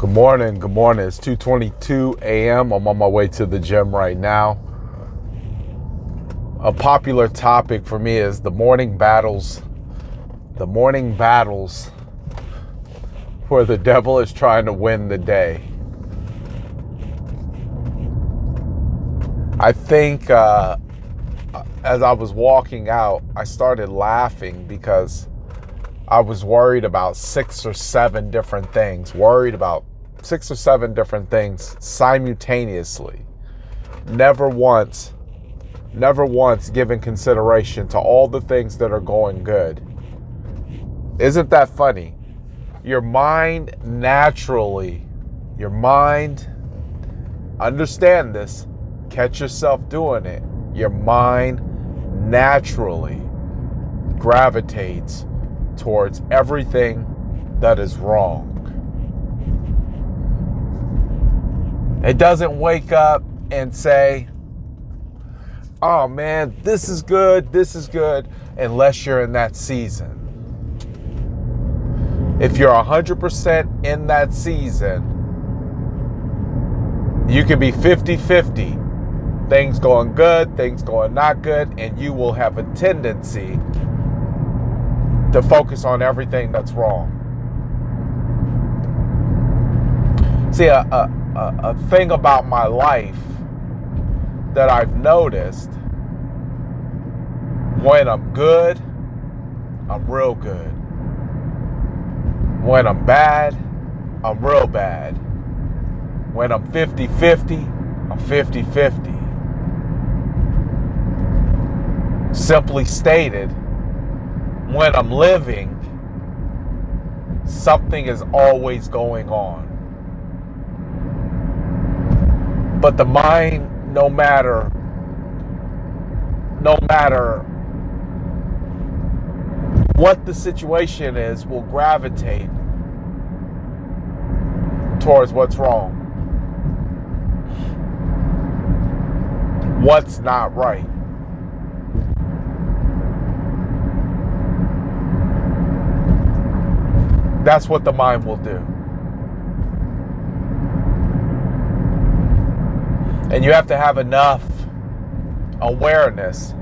Good morning. Good morning. It's 2:22 a.m. I'm on my way to the gym right now. A popular topic for me is the morning battles. The morning battles where the devil is trying to win the day. I think as I was walking out, I started laughing because I was worried about 6 or 7 different things. Simultaneously. Never once given consideration to all the things that are going good. Isn't that funny? Your mind, understand this, catch yourself doing it. Your mind naturally gravitates towards everything that is wrong. It doesn't wake up and say, oh man, this is good, unless you're in that season. If you're 100% in that season, you can be 50-50. Things going good, things going not good, and you will have a tendency to focus on everything that's wrong. See, a thing about my life that I've noticed, when I'm good, I'm real good. When I'm bad, I'm real bad. When I'm 50-50, I'm 50-50. Simply stated, when I'm living, something is always going on. But the mind, no matter what the situation is, will gravitate towards what's wrong, what's not right. That's what the mind will do. And you have to have enough awareness,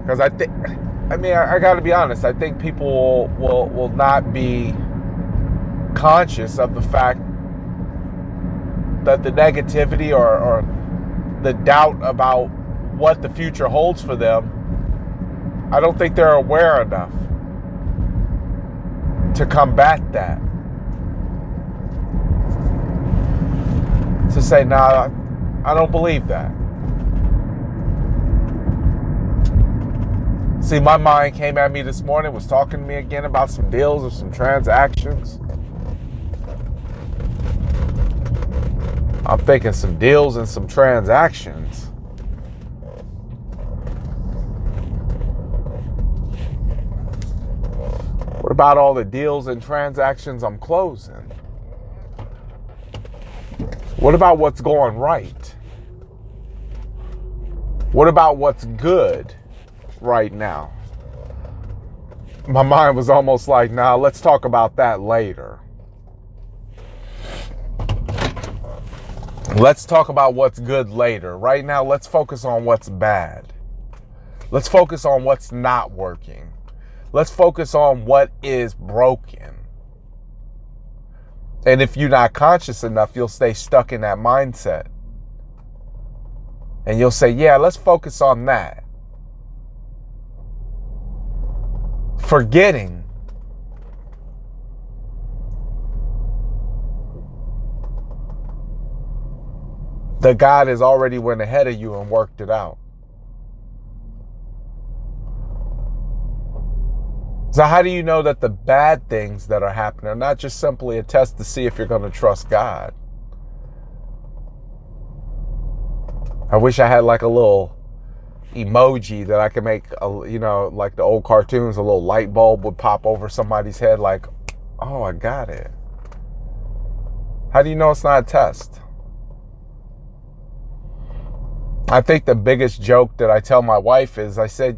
because I got to be honest, I think people will not be conscious of the fact that the negativity or the doubt about what the future holds for them, I don't think they're aware enough to combat that. To say, nah, I don't believe that. See, my mind came at me this morning, was talking to me again about some deals or some transactions. I'm thinking some deals and some transactions. What about all the deals and transactions I'm closing? What about what's going right? What about what's good right now? My mind was almost like, nah, let's talk about that later. Let's talk about what's good later. Right now, let's focus on what's bad. Let's focus on what's not working. Let's focus on what is broken. And if you're not conscious enough, you'll stay stuck in that mindset. And you'll say, yeah, let's focus on that. Forgetting that God has already went ahead of you and worked it out. So how do you know that the bad things that are happening are not just simply a test to see if you're going to trust God? I wish I had like a little emoji that I could make, like the old cartoons, a little light bulb would pop over somebody's head like, oh, I got it. How do you know it's not a test? I think the biggest joke that I tell my wife is, it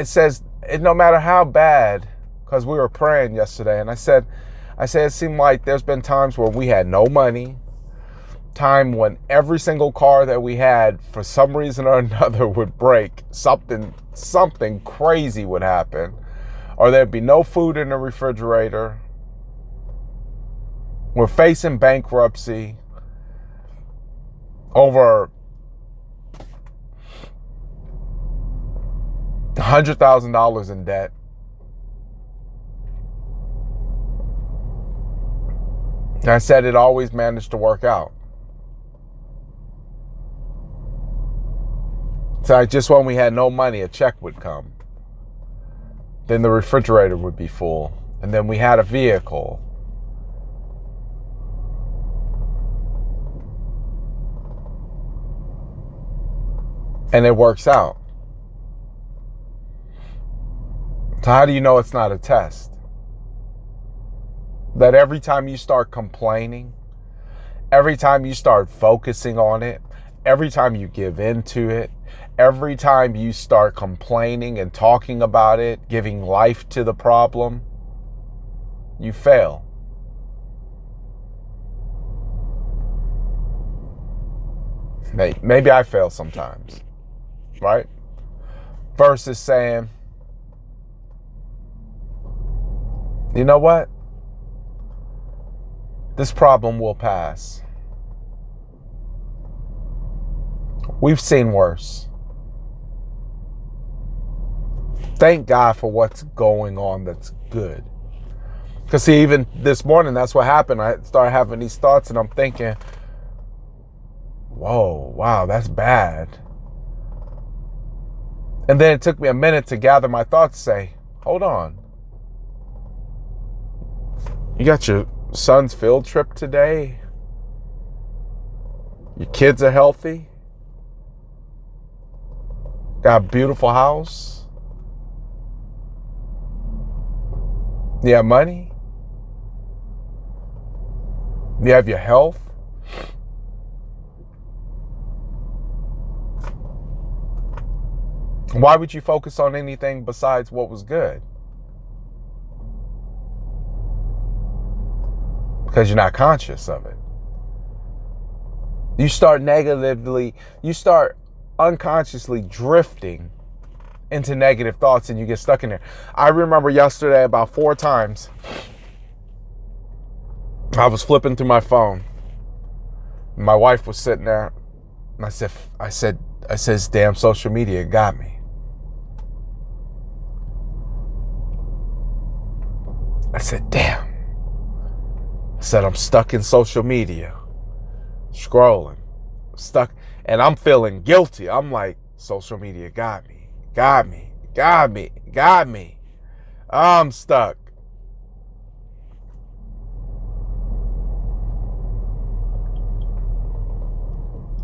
says, no matter how bad, because we were praying yesterday, and I said, I said it seemed like there's been times where we had no money, time when every single car that we had, for some reason or another, would break. Something crazy would happen. Or there'd be no food in the refrigerator. We're facing bankruptcy over $100,000 in debt. And I said it always managed to work out. So just when we had no money, a check would come. Then the refrigerator would be full. And then we had a vehicle. And it works out. So how do you know it's not a test? That every time you start complaining, every time you start focusing on it, every time you give into it, every time you start complaining and talking about it, giving life to the problem, you fail. Maybe I fail sometimes, right? Versus saying, you know what? This problem will pass. We've seen worse. Thank God for what's going on that's good. Because see, even this morning, that's what happened. I started having these thoughts and I'm thinking, whoa, wow, that's bad. And then it took me a minute to gather my thoughts, say, hold on. You got your son's field trip today. Your kids are healthy. Got a beautiful house. You have money. You have your health. Why would you focus on anything besides what was good? Because you're not conscious of it. You start unconsciously drifting into negative thoughts and you get stuck in there. I remember yesterday about 4 times I was flipping through my phone. My wife was sitting there and I said, damn social media got me. I said, damn. I said, I'm stuck in social media, scrolling, stuck, and I'm feeling guilty. I'm like, social media got me. I'm stuck.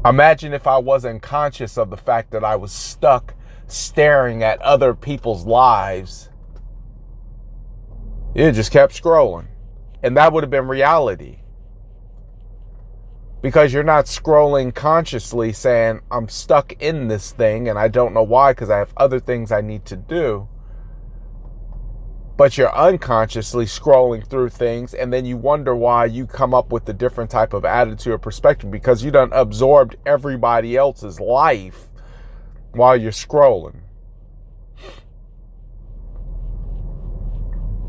Imagine if I wasn't conscious of the fact that I was stuck staring at other people's lives. It just kept scrolling. And that would have been reality. Because you're not scrolling consciously saying, I'm stuck in this thing and I don't know why because I have other things I need to do. But you're unconsciously scrolling through things and then you wonder why you come up with a different type of attitude or perspective because you done absorbed everybody else's life while you're scrolling.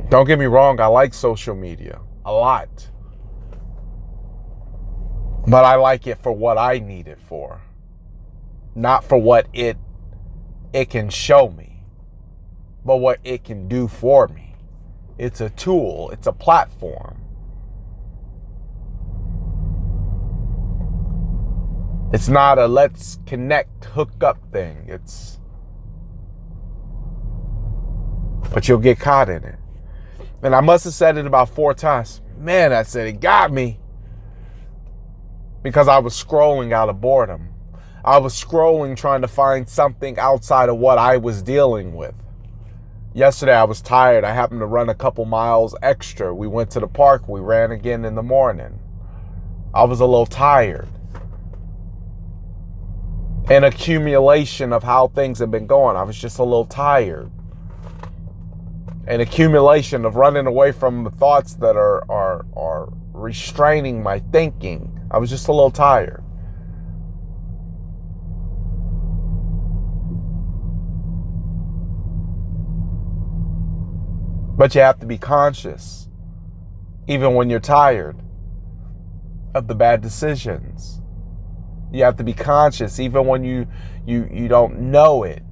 Don't get me wrong, I like social media a lot. But I like it for what I need it for. Not for what it can show me, but what it can do for me. It's a tool, it's a platform. It's not a let's connect, hook up thing. But you'll get caught in it. And I must have said it about 4 times. Man, I said it got me. Because I was scrolling out of boredom. I was scrolling trying to find something outside of what I was dealing with. Yesterday I was tired. I happened to run a couple miles extra. We went to the park. We ran again in the morning. I was a little tired. An accumulation of how things have been going. I was just a little tired. an accumulation of running away from the thoughts that are restraining my thinking. I was just a little tired. But you have to be conscious, even when you're tired, of the bad decisions. You have to be conscious, even when you don't know it,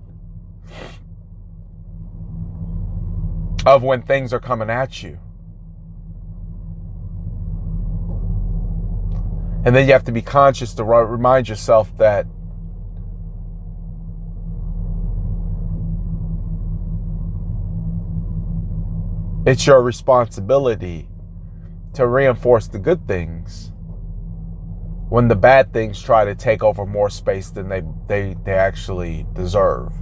of when things are coming at you. And then you have to be conscious to remind yourself that it's your responsibility to reinforce the good things when the bad things try to take over more space than they actually deserve.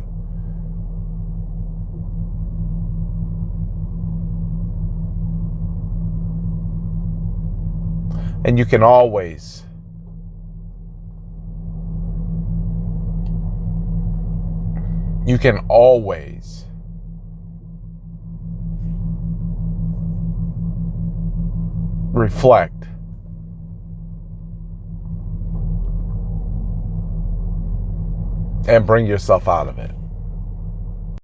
And you can always reflect and bring yourself out of it.